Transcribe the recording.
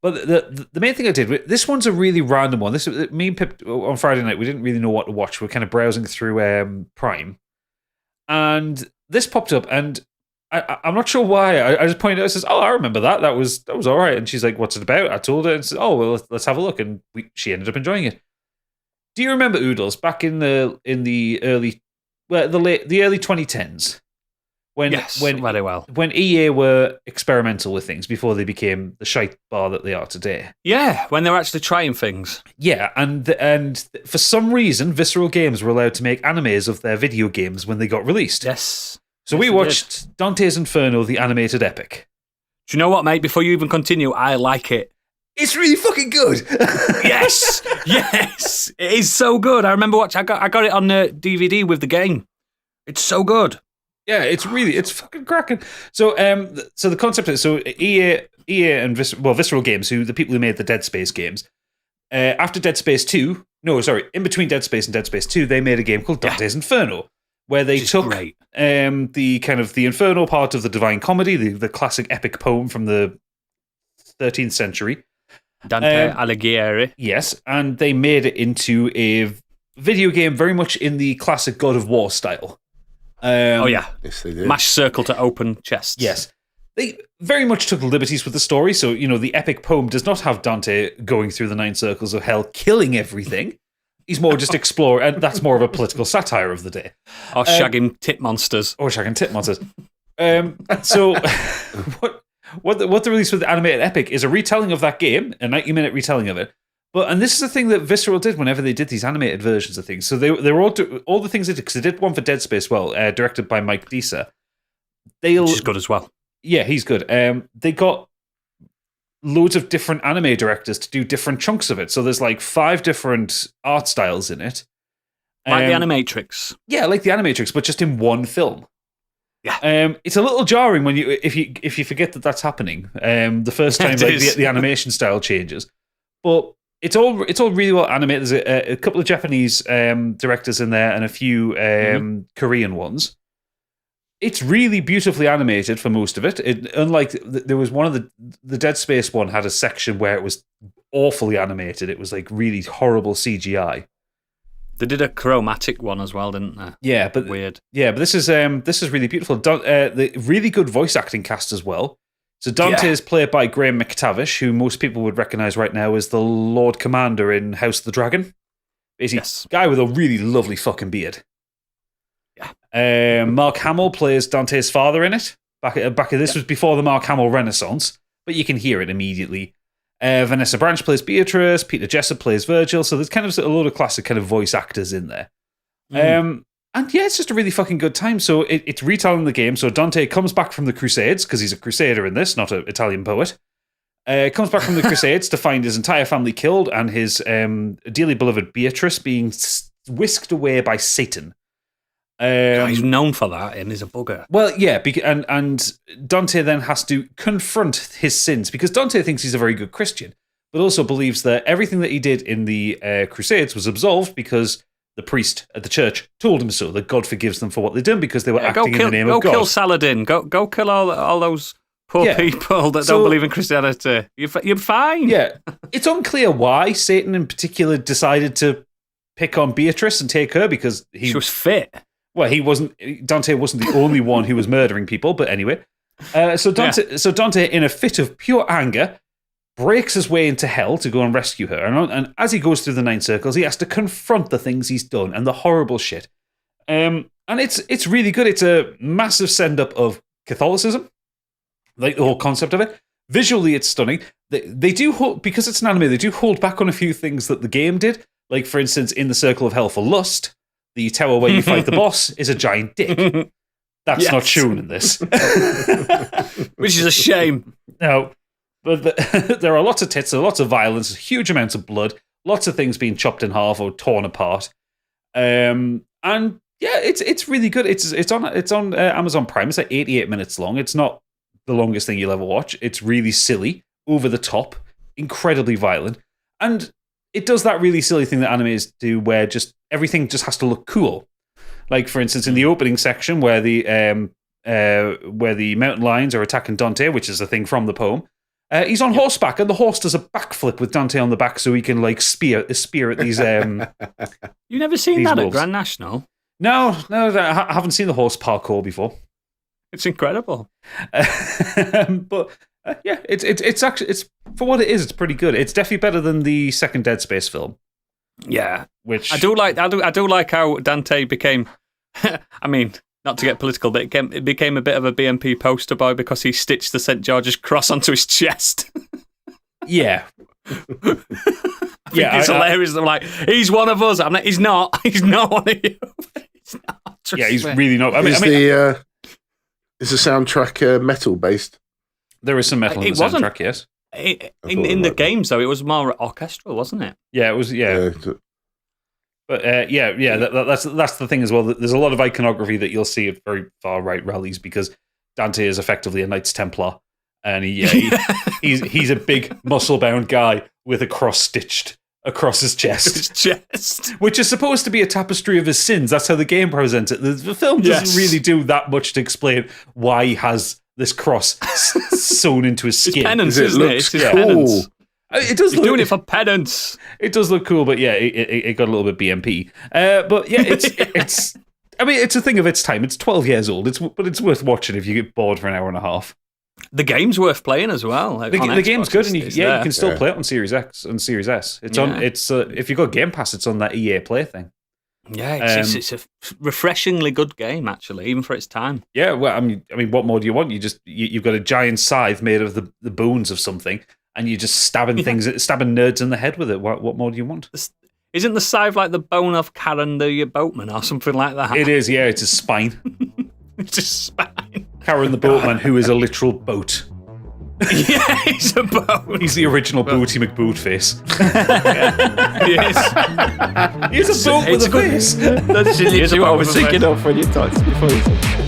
But the main thing I did, this one's a really random one. Me and Pip on Friday night, we didn't really know what to watch. We were kind of browsing through Prime, and this popped up, and I'm not sure why. I just pointed out, I says, "Oh, I remember that. That was all right." And she's like, "What's it about?" I told her, and said, "Oh, well, let's have a look." And she ended up enjoying it. Do you remember Oodles back in the early, the early 2010s? Yes, very well. When EA were experimental with things before they became the shite bar that they are today. Yeah, when they were actually trying things. Yeah, and for some reason, Visceral Games were allowed to make animes of their video games when they got released. Yes. So we watched Dante's Inferno, the animated epic. Do you know what, mate? Before you even continue, I like it. It's really fucking good. Yes, it is so good. I remember watching. I got it on DVD with the game. It's so good. Yeah, it's fucking cracking. So, so the concept is, EA and Visceral Games, the people who made the Dead Space games, after Dead Space 2, in between Dead Space and Dead Space 2, they made a game called Dante's Inferno, where they took the kind of the Inferno part of the Divine Comedy, the classic epic poem from the 13th century, Dante Alighieri. Yes, and they made it into a video game very much in the classic God of War style. Yes, they did. Mash circle to open chests. Yes. They very much took liberties with the story. So, the epic poem does not have Dante going through the 9 circles of hell, killing everything. He's more just exploring, and that's more of a political satire of the day. Or shagging tit monsters. So, what the release with the animated epic is a retelling of that game, a 90-minute retelling of it. And this is the thing that Visceral did whenever they did these animated versions of things. So they were all the things they did, because they did one for Dead Space, directed by Mike Disa. Which is good as well. Yeah, he's good. They got loads of different anime directors to do different chunks of it. So there's like 5 different art styles in it. Like the Animatrix. Yeah, like the Animatrix, but just in one film. Yeah. It's a little jarring when if you forget that that's happening. The first time the animation style changes. But it's all really well animated. There's a couple of Japanese directors in there and a few Korean ones. It's really beautifully animated for most of it. Unlike there was one of the Dead Space one had a section where it was awfully animated. It was like really horrible CGI. They did a chromatic one as well, didn't they? Yeah, but weird. Yeah, but this is really beautiful. The really good voice acting cast as well. So Dante is played by Graham McTavish, who most people would recognise right now as the Lord Commander in House of the Dragon. Basically, guy with a really lovely fucking beard. Yeah. Mark Hamill plays Dante's father in it. This was before the Mark Hamill Renaissance, but you can hear it immediately. Vanessa Branch plays Beatrice. Peter Jessup plays Virgil. So there's kind of a load of classic kind of voice actors in there. And yeah, it's just a really fucking good time. So it's retelling the game. So Dante comes back from the Crusades, because he's a crusader in this, not an Italian poet. Comes back from the Crusades to find his entire family killed and his dearly beloved Beatrice being whisked away by Satan. He's known for that, and he's a bugger. Well, yeah, and Dante then has to confront his sins, because Dante thinks he's a very good Christian, but also believes that everything that he did in the Crusades was absolved because the priest at the church told him so, that God forgives them for what they've done because they were acting in the name of God. Go kill Saladin. Go kill all those poor people that don't believe in Christianity. You're fine. Yeah. It's unclear why Satan in particular decided to pick on Beatrice and take her, because she was fit. Well, Dante wasn't the only one who was murdering people, but anyway. So Dante, in a fit of pure anger, breaks his way into hell to go and rescue her. And as he goes through the 9 circles, he has to confront the things he's done and the horrible shit. And it's really good. It's a massive send-up of Catholicism, like the whole concept of it. Visually, it's stunning. They do hold, because it's an anime, they do hold back on a few things that the game did. Like, for instance, in the Circle of Hell for Lust, the tower where you fight the boss is a giant dick. That's not shown in this. Which is a shame. No. But there are lots of tits, there are lots of violence, huge amounts of blood, lots of things being chopped in half or torn apart. And yeah, it's really good. It's on Amazon Prime. It's like 88 minutes long. It's not the longest thing you'll ever watch. It's really silly, over the top, incredibly violent. And it does that really silly thing that animes do, where just everything just has to look cool. Like, for instance, in the opening section where the mountain lions are attacking Dante, which is a thing from the poem, He's on horseback, and the horse does a backflip with Dante on the back, so he can like spear at these. You've never seen that wolves. at Grand National? No, I haven't seen the horse parkour before. It's incredible. But yeah, it's actually for what it is. It's pretty good. It's definitely better than the second Dead Space film. Yeah, which I do like how Dante became. I mean, not to get political, but it became a bit of a BNP poster boy because he stitched the St. George's cross onto his chest. Yeah. It's hilarious. I'm like, he's one of us. I'm like, he's not. He's not one of you. He's not. Yeah, he's really not. Is the soundtrack metal based? There is some metal in the soundtrack, yes. In the games, though, it was more orchestral, wasn't it? Yeah, it was. Yeah. But that's the thing as well. There's a lot of iconography that you'll see at very far right rallies because Dante is effectively a Knights Templar, and he's a big muscle bound guy with a cross stitched across his chest, which is supposed to be a tapestry of his sins. That's how the game presents it. The film doesn't really do that much to explain why he has this cross sewn into his skin. It's penance, isn't it? It's his penance. It does. He's doing it for penance. It does look cool, but yeah, it got a little bit BMP. But yeah, it's. I mean, it's a thing of its time. It's 12 years old. But it's worth watching if you get bored for an hour and a half. The game's worth playing as well. The game's good, and you can still play it on Series X and Series S. It's on. It's if you got Game Pass, it's on that EA Play thing. Yeah, it's a refreshingly good game, actually, even for its time. Yeah, well, I mean, what more do you want? You've got a giant scythe made of the bones of something, and you're just stabbing nerds in the head with it. What more do you want? Isn't the scythe like the bone of Karen the boatman or something like that? It is, yeah. It's a spine. It's a spine. Karen the boatman, who is a literal boat. Yeah, he's a boat. He's the original Booty McBootface. He is. He's a boat with a face. That's literally what I was thinking of when you talked before.